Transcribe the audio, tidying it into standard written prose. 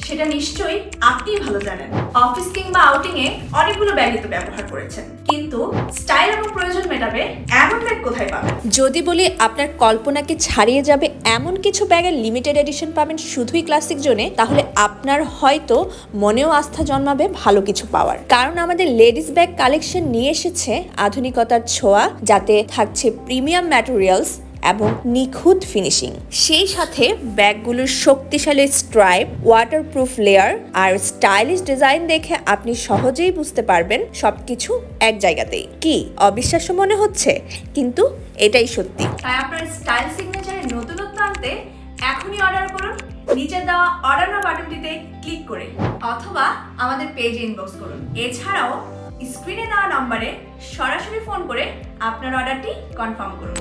সেটা নিশ্চয়ই আপনিই ভালো জানেন। অফিস কিংবা আউটিং এ অনেকগুলো ব্যাগই তো ব্যবহার করেছেন, কিন্তু স্টাইল এবং প্রয়োজন মেটাবে এমন ব্যাগ কোথায় পাবেন? যদি বলি আপনার কল্পনাকে ছাড়িয়ে যাবে এমন কিছু ব্যাগের লিমিটেড এডিশন পাবেন শুধুই ক্লাসিক জোনে, তাহলে আপনার হয়তো মনেও আস্থা জন্মাবে ভালো কিছু পাওয়ার। কারণ আমাদের লেডিস ব্যাগ কালেকশন নিয়ে এসেছে আধুনিকতার ছোঁয়া, যাতে থাকছে প্রিমিয়াম ম্যাটেরিয়ালস এবং নিখুঁত ফিনিশিং। সেই সাথে ব্যাগগুলোর শক্তিশালী স্ট্রাইপ, ওয়াটারপ্রুফ লেয়ার আর স্টাইলিশ ডিজাইন দেখে আপনি সহজেই বুঝতে পারবেন সবকিছু এক জায়গাতেই। কি অবিশ্বাস্য মনে হচ্ছে, কিন্তু এটাই সত্যি। তাই আপনার স্টাইল সিগনেচারের নতুনত্ব আনতে এখনই অর্ডার করুন নিচে দেওয়া অর্ডার নাও বাটনটিতে ক্লিক করে, অথবা আমাদের পেজে ইনবক্স করুন। এছাড়াও স্ক্রিনে দেওয়া নম্বরে সরাসরি ফোন করে আপনার অর্ডারটি কনফার্ম করুন।